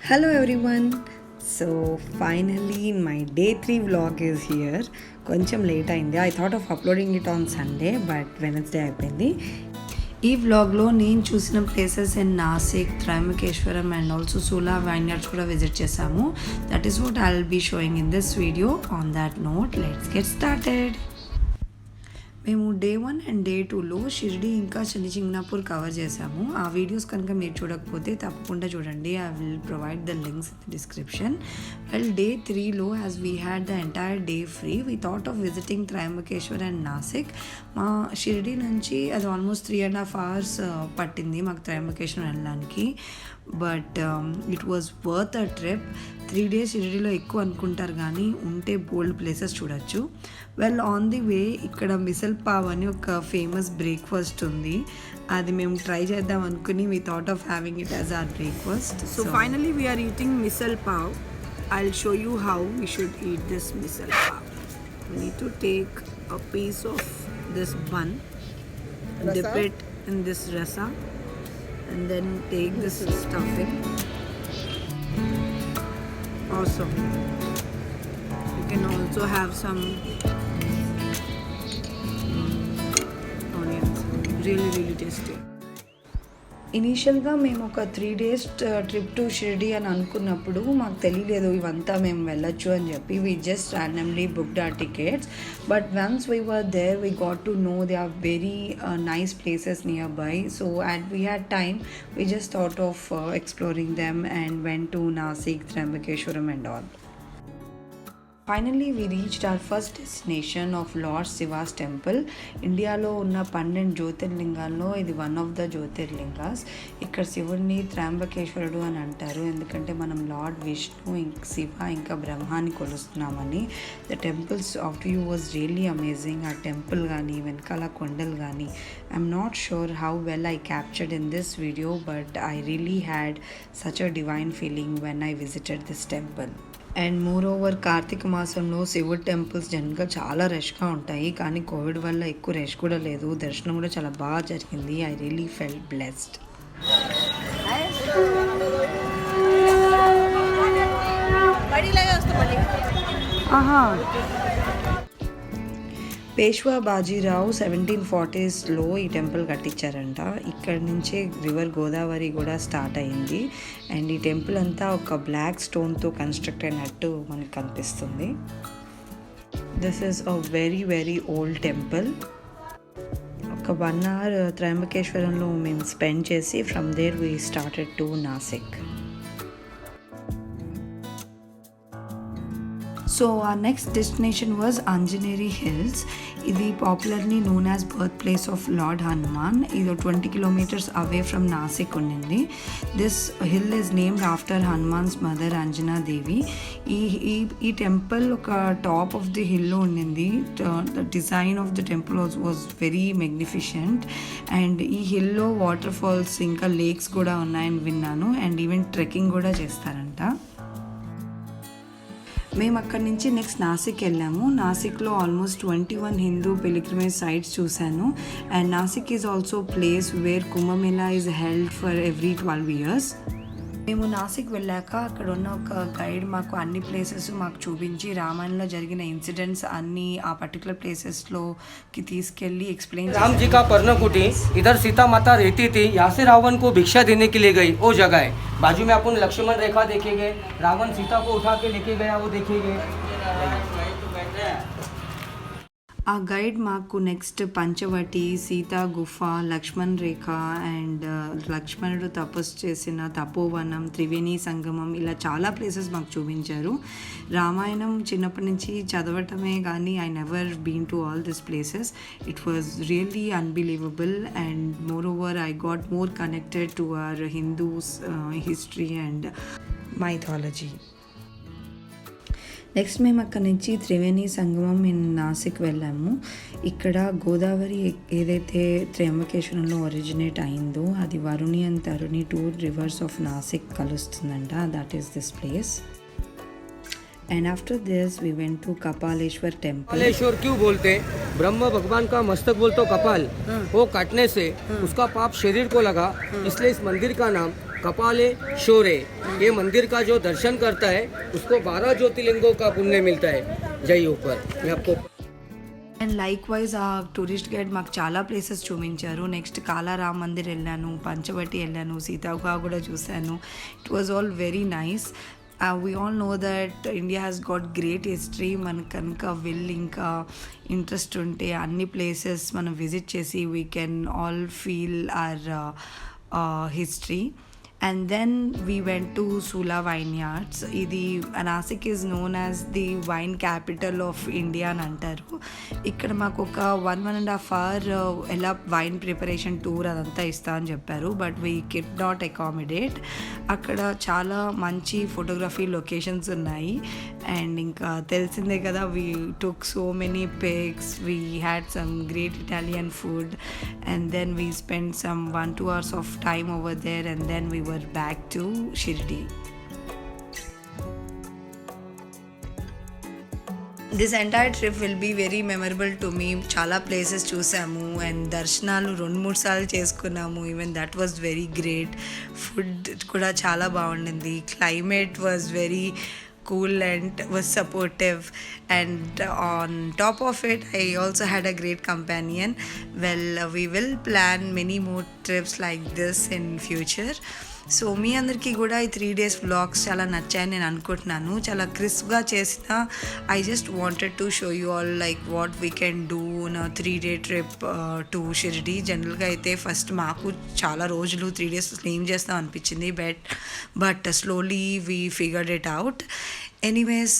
Hello everyone. So finally my day 3 vlog is here. కొంచెం late అయింది. I thought of uploading it on Sunday but Wednesday అయిపోయింది. ఈ వ్లాగ్లో నేను చూసిన places in Nashik, Trimbakeshwaram and also Sula vineyards కూడా విజిట్ చేశాము. That is what I will be showing in this video. On that note let's get started. మేము day 1 and day 2లో షిర్డీ ఇంకా చింగ్నాపూర్ కవర్ చేసాము. ఆ వీడియోస్ కనుక మీరు చూడకపోతే తప్పకుండా చూడండి. I will provide the links in the description. Well day 3లో as we had the entire day free we thought of visiting Trimbakeshwar and Nashik. మా షిర్డీ నుంచి అది ఆల్మోస్ట్ 3.5 hours పట్టింది మాకు త్రయంబకేశ్వర్ వెళ్ళడానికి. But it was worth a trip. 3 days షిర్డీలో ఎక్కువ అనుకుంటారు కానీ ఉంటే బోల్డ్ ప్లేసెస్ చూడొచ్చు. వెల్ ఆన్ ది వే ఇక్కడ మిసల్ పావ్ అని ఒక ఫేమస్ బ్రేక్ఫాస్ట్ ఉంది. అది మేము ట్రై చేద్దాం అనుకుని we thought of having it as our breakfast. So finally we're eating misal pav. I will show you how we should eat this misal pav. We need to take a piece of this bun, dip it in this rasa and then take this stuffing. Awesome. You can also have some onions. Really tasty. ఇనీషియల్గా మేము ఒక 3 days trip to Shirdi అని అనుకున్నప్పుడు మాకు తెలియలేదు ఇవంతా మేము వెళ్ళొచ్చు అని చెప్పి. We just randomly booked our tickets. But once we were there we got to know they are very nice places nearby. So and we had time, we just thought of exploring them and went to Nasik, Trimbakeshwaram and all. Finally we reached our first destination of Lord Shiva's temple. ఇండియాలో ఉన్న 12 జ్యోతిర్లింగాల్లో ఇది one of the jyotirlingas. ఇక్కడ శివుడిని త్రయంబకేశ్వరుడు అని అంటారు ఎందుకంటే మనం lord Vishnu, Shiva ఇంకా బ్రహ్మాని కొలుస్తున్నామని. The temples of view was really amazing. ఆ టెంపుల్ కానీ వెనకాల కొండలు కానీ I'm not sure how well I captured in this video but I really had such a divine feeling when I visited this temple. And moreover Karthika మాసంలో శివుడు temples జనరల్గా చాలా రష్గా ఉంటాయి, కానీ కోవిడ్ వల్ల ఎక్కువ రష్ కూడా లేదు. దర్శనం కూడా చాలా బాగా జరిగింది. I really felt blessed. Peshwa Bajirao 1740sలో ఈ టెంపుల్ కట్టించారంట. ఇక్కడ నుంచే రివర్ గోదావరి కూడా స్టార్ట్ అయింది. అండ్ ఈ టెంపుల్ అంతా ఒక బ్లాక్ స్టోన్తో కన్స్ట్రక్ట్ అయినట్టు మనకు కనిపిస్తుంది. This is a very old temple. ఒక 1 hour త్రయంబకేశ్వరంలో మేము స్పెండ్ చేసి from there we started to Nashik. So our next destination was Anjaneri Hills. ఇది popularly known as birth place of lord Hanuman. ఇది 20 kilometers అవే ఫ్రమ్ నాసిక్ ఉండింది. This hill is named after Hanuman's mother Anjana Devi. ఈ temple ఒక top of the హిల్లో ఉండింది. The design of the temple was very మెగ్నిఫిషెంట్. And ఈ హిల్లో water falls ఇంకా lakes కూడా ఉన్నాయని విన్నాను. అండ్ ఈవెన్ ట్రెక్కింగ్ కూడా చేస్తారంట. మేము అక్కడి నుంచి నెక్స్ట్ నాసిక్ వెళ్ళాము. నాసిక్లో ఆల్మోస్ట్ 21 హిందూ పిలిగ్రిమేజ్ సైట్స్ చూశాను. And Nashik is also place where Kumbh Mela is held for every 12 years. మేము నాసిక్ వెళ్ళాక అక్కడ ఉన్న ఒక గైడ్ మాకు అన్ని ప్లేసెస్ మాకు చూపించి రామాయణంలో జరిగిన ఇన్సిడెంట్స్ అన్ని ఆ పర్టికులర్ ప్లేసెస్లోకి తీసుకెళ్ళి एक्सप्लेन. राम जी का पर्णकुटी इधर सीता माता रहती थी. यहाँ से रावण को भिक्षा देने के लिए गई वो जगह है. बाजू में अपन लक्ष्मण रेखा देखेंगे. रावण सीता को उठा के लेके गया वो देखेंगे. ఆ గైడ్ మాకు నెక్స్ట్ పంచవటి, సీతా గుఫ, లక్ష్మణ్ రేఖ అండ్ లక్ష్మణుడు తపస్సు చేసిన తపోవనం, త్రివేణి సంగమం ఇలా చాలా ప్లేసెస్ మాకు చూపించారు. రామాయణం చిన్నప్పటి నుంచి చదవటమే కానీ I never been to all this places. It was really unbelievable and moreover I got more connected to our Hindus history and mythology. Next మేము అక్కడి నుంచి త్రివేణి సంగమం ఇన్ నాసిక్ వెళ్ళాము. ఇక్కడ గోదావరి ఏదైతే త్రయంబకేశ్వరంలో ఒరిజినేట్ అయిందో అది Varuni and Taruni 2 rivers of Nashik కలుస్తుందంట. That is this place. And after this we went to Kapaleshwar temple. Kapaleshwar क्यों बोलते हैं? ब्रह्म भगवान का मस्तक बोल तो कपाल, वो काटने से उसका पाप शरीर को लगा, इसलिए इस मंदिर का नाम कपाले शोरे, ये मंदिर का जो दर्शन करता है उसको 12 ज्योतिर्लिंगों का पुण्य मिलता है। जय ऊपर मैं आपको అండ్ లైక్ వైజ్ ఆ టూరిస్ట్ గైడ్ మాకు చాలా ప్లేసెస్ చూపించారు. నెక్స్ట్ కాలారాం మందిర్ వెళ్ళాను, పంచవటి వెళ్ళాను, సీతాగుహ కూడా చూశాను. It was all very nice. We all know that India has got great history. మనకు కనుక ఇంకా ఇంట్రెస్ట్ ఉంటే అన్ని ప్లేసెస్ మనం విజిట్ చేసి we can all feel our history. And then we went to Sula Vineyards. Idi Nasik is known as the wine capital of India అని అంటారు. ఇక్కడ మాకు ఒక 1.5 hour ఎలా వైన్ ప్రిపరేషన్ టూర్ అదంతా ఇస్తా అని చెప్పారు. But we కెడ్ not accommodate. అక్కడ చాలా మంచి ఫోటోగ్రఫీ లొకేషన్స్ ఉన్నాయి. అండ్ ఇంకా తెలిసిందే కదా, we took so many pics, we had some great Italian food, and then we spend some 1-2 hours of time over there, and then we were back to Shirdi. This entire trip will be very memorable to me. చాలా places చూసాము and దర్శనాలు 2-3 సార్లు చేసుకున్నాము. Even that was very great. Food కూడా చాలా బాగుండింది. Climate was very cool and was supportive, and on top of it I also had a great companion. Well, we will plan many more trips like this in future. So మీ అందరికీ కూడా ఈ 3 days vlogs చాలా నచ్చాయని నేను అనుకుంటున్నాను. చాలా క్రిస్ప్గా చేసిన. I just wanted to show you all like what we can do in 3 day trip to Shirdi. జనరల్గా అయితే ఫస్ట్ మాకు చాలా రోజులు 3 days ఏం చేస్తాం అనిపించింది, but slowly we figured it out. Anyways,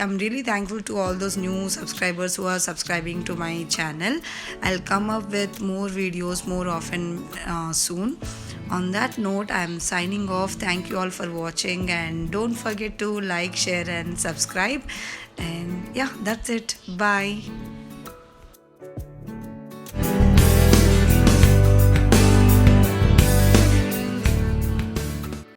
I'm really thankful to all those new subscribers who are subscribing to my channel. I'll come up with more videos more often soon. On that note, I'm signing off. Thank you all for watching, and don't forget to like, share and subscribe. And yeah, that's it. Bye.